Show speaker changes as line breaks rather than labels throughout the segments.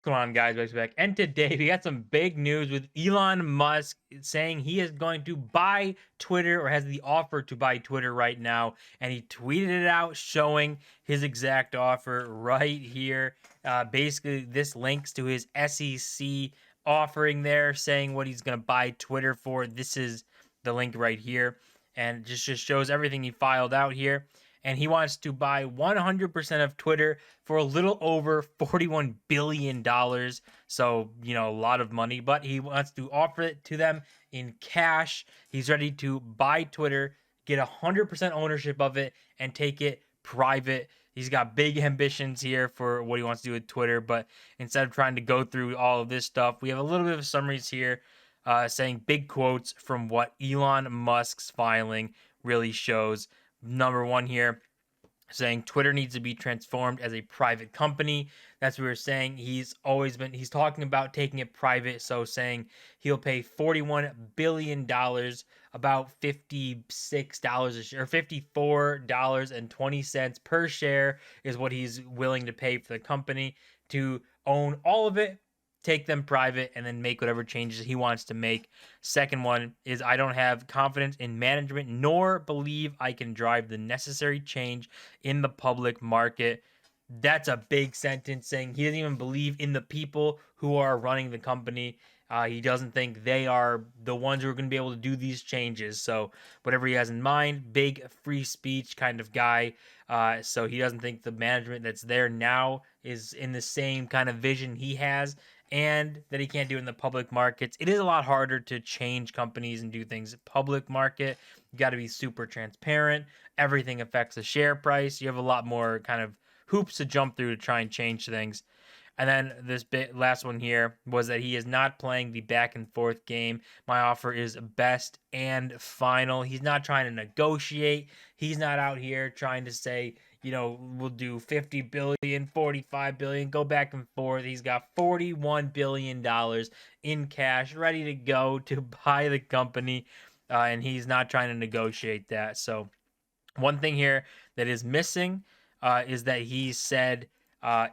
What's going on, guys? Back. And today we got some big news with Elon Musk saying he is going to buy Twitter, or has the offer to buy Twitter right now. And he tweeted it out showing his exact offer right here. Basically, this links to his SEC offering there, saying what he's going to buy Twitter for. This is the link right here. And it just shows everything he filed out here. And he wants to buy 100% of Twitter for a little over $41 billion. So, a lot of money, but he wants to offer it to them in cash. He's ready to buy Twitter, get 100% ownership of it, and take it private. He's got big ambitions here for what he wants to do with Twitter, but instead of trying to go through all of this stuff, we have a little bit of summaries here saying big quotes from what Elon Musk's filing really shows. Number one here, saying Twitter needs to be transformed as a private company. That's what we were saying. He's talking about taking it private. So saying he'll pay $41 billion, about $56 a share, or $54.20 per share is what he's willing to pay for the company to own all of it, take them private, and then make whatever changes he wants to make. Second one is, I don't have confidence in management nor believe I can drive the necessary change in the public market. That's a big sentence, saying he doesn't even believe in the people who are running the company. He doesn't think they are the ones who are going to be able to do these changes. So whatever he has in mind, big free speech kind of guy. So he doesn't think the management that's there now is in the same kind of vision he has, and that he can't do it in the public markets. It is a lot harder to change companies and do things public market. You got to be super transparent. Everything affects the share price. You have a lot more kind of hoops to jump through to try and change things. And then this last one here was that he is not playing the back and forth game. My offer is best and final. He's not trying to negotiate. He's not out here trying to say, we'll do 50 billion, 45 billion, go back and forth. He's got $41 billion in cash ready to go to buy the company. And he's not trying to negotiate that. So one thing here that is missing is that he said,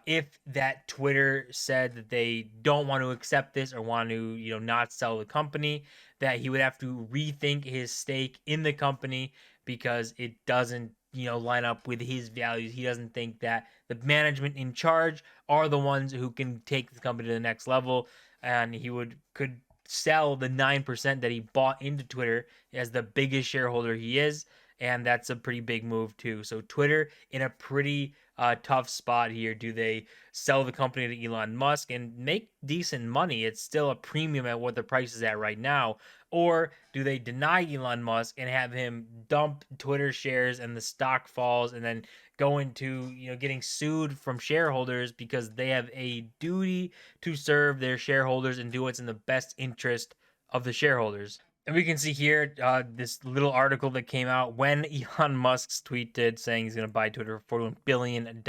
if that Twitter said that they don't want to accept this or want to, not sell the company, that he would have to rethink his stake in the company because it doesn't, line up with his values. He doesn't think that the management in charge are the ones who can take the company to the next level, and he could sell the 9% that he bought into Twitter as the biggest shareholder he is. And that's a pretty big move too. So Twitter in a pretty tough spot here. Do they sell the company to Elon Musk and make decent money? It's still a premium at what the price is at right now. Or do they deny Elon Musk and have him dump Twitter shares and the stock falls, and then go into getting sued from shareholders because they have a duty to serve their shareholders and do what's in the best interest of the shareholders? And we can see here this little article that came out when Elon Musk's tweeted saying he's going to buy Twitter for $41 billion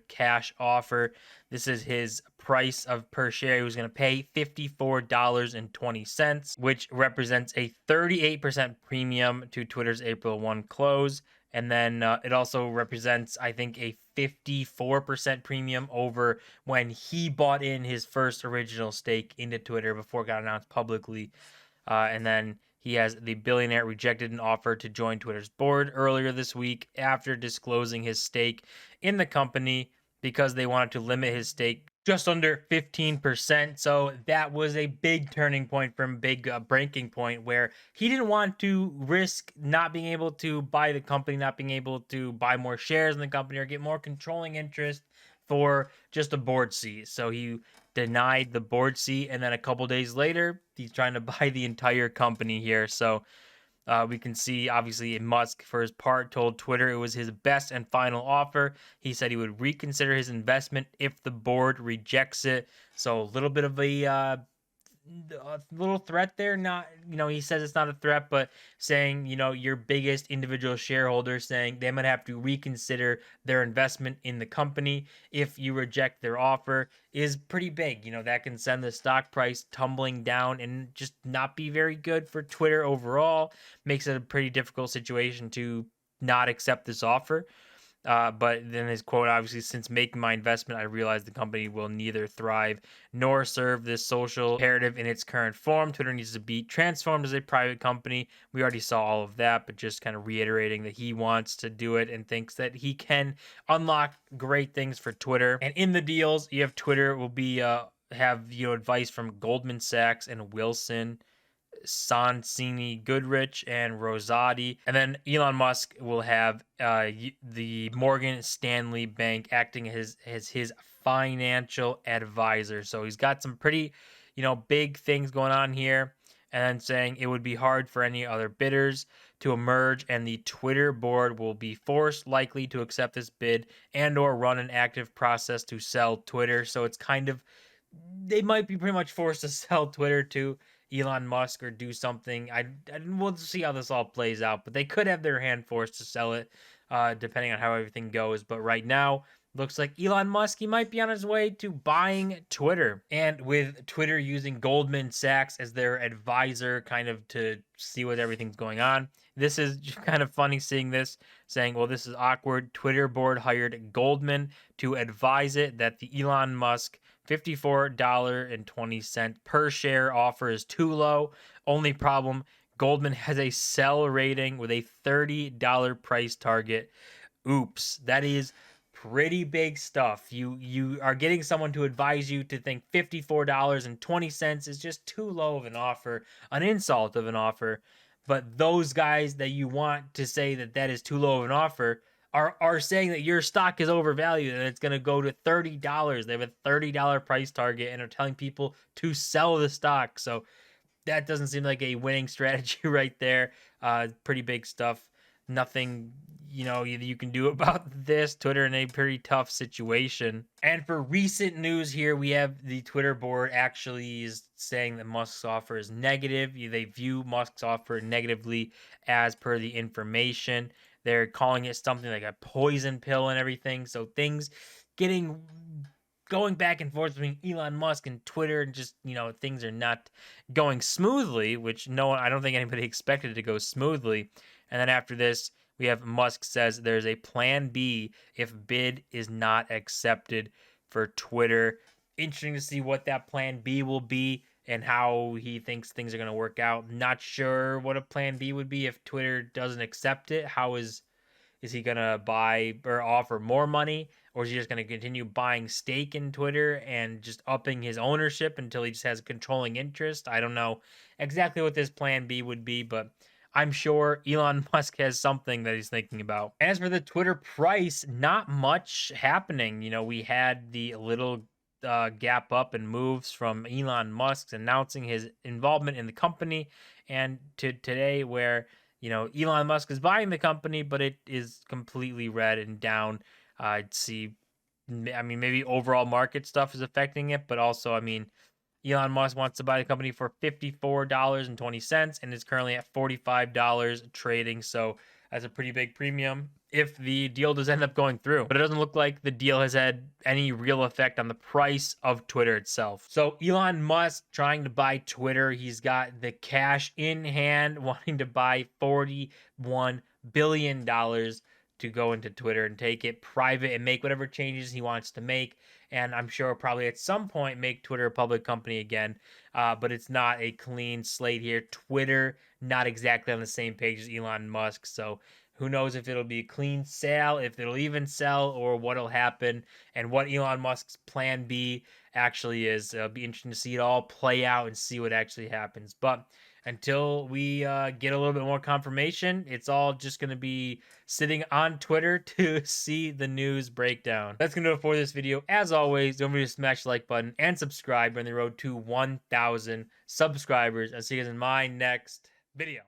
cash offer. This is his price of per share. He was going to pay $54.20, which represents a 38% premium to Twitter's April 1 close. And then it also represents, I think, a 54% premium over when he bought in his first original stake into Twitter before it got announced publicly. And then he has the billionaire rejected an offer to join Twitter's board earlier this week after disclosing his stake in the company because they wanted to limit his stake just under 15%. So that was a big turning point for him, big breaking point, where he didn't want to risk not being able to buy the company, not being able to buy more shares in the company or get more controlling interest for just a board seat. So he denied the board seat, and then a couple days later he's trying to buy the entire company here. So we can see, obviously, Musk, for his part, told Twitter it was his best and final offer. He said he would reconsider his investment if the board rejects it. So a little bit of a little threat there. Not, he says it's not a threat, but saying, your biggest individual shareholder saying they might have to reconsider their investment in the company if you reject their offer is pretty big. That can send the stock price tumbling down and just not be very good for Twitter overall. Makes it a pretty difficult situation to not accept this offer. But then his quote, obviously, since making my investment, I realized the company will neither thrive nor serve this social imperative in its current form. Twitter needs to be transformed as a private company. We already saw all of that, but just kind of reiterating that he wants to do it and thinks that he can unlock great things for Twitter. And in the deals, you have Twitter will be have advice from Goldman Sachs and Wilson Sonsini Goodrich and Rosati. And then Elon Musk will have the Morgan Stanley Bank acting as his financial advisor. So he's got some pretty, big things going on here. And then saying it would be hard for any other bidders to emerge, and the Twitter board will be forced likely to accept this bid and or run an active process to sell Twitter. So it's kind of, they might be pretty much forced to sell Twitter to Elon Musk or do something. We'll see how this all plays out, but they could have their hand forced to sell it, depending on how everything goes. But right now, looks like Elon Musk, he might be on his way to buying Twitter. And with Twitter using Goldman Sachs as their advisor, kind of to see what everything's going on. This is kind of funny seeing this, saying, well, this is awkward. Twitter board hired Goldman to advise it that the Elon Musk $54.20 per share offer is too low. Only problem, Goldman has a sell rating with a $30 price target. Oops, that is pretty big stuff. You are getting someone to advise you to think $54.20 is just too low of an offer, an insult of an offer. But those guys that you want to say that that is too low of an offer are saying that your stock is overvalued and it's going to go to $30. They have a $30 price target and are telling people to sell the stock. So that doesn't seem like a winning strategy right there. Pretty big stuff. Nothing, you can do about this. Twitter in a pretty tough situation. And for recent news here, we have the Twitter board actually is saying that Musk's offer is negative. They view Musk's offer negatively as per the information. They're calling it something like a poison pill and everything. So things going back and forth between Elon Musk and Twitter, and just, things are not going smoothly, which I don't think anybody expected to go smoothly. And then after this, we have Musk says there's a plan B if bid is not accepted for Twitter. Interesting to see what that plan B will be and how he thinks things are going to work out. Not sure what a plan B would be if Twitter doesn't accept it. How is he going to buy or offer more money? Or is he just going to continue buying stake in Twitter and just upping his ownership until he just has a controlling interest? I don't know exactly what this plan B would be, but I'm sure Elon Musk has something that he's thinking about. As for the Twitter price, not much happening. We had the little gap up and moves from Elon Musk announcing his involvement in the company, and to today where Elon Musk is buying the company, but it is completely red and down. I'd see, maybe overall market stuff is affecting it, but also, Elon Musk wants to buy the company for $54.20 and is currently at $45 trading. So that's a pretty big premium if the deal does end up going through. But it doesn't look like the deal has had any real effect on the price of Twitter itself. So Elon Musk trying to buy Twitter. He's got the cash in hand, wanting to buy $41 billion to go into Twitter and take it private and make whatever changes he wants to make. And I'm sure probably at some point make Twitter a public company again. But it's not a clean slate here. Twitter, not exactly on the same page as Elon Musk. So who knows if it'll be a clean sale, if it'll even sell, or what'll happen, and what Elon Musk's plan B actually is. It'll be interesting to see it all play out and see what actually happens. But until we get a little bit more confirmation, it's all just going to be sitting on Twitter to see the news breakdown. That's going to do it for this video. As always, don't forget to smash the like button and subscribe. We're on the road to 1,000 subscribers. I'll see you guys in my next video.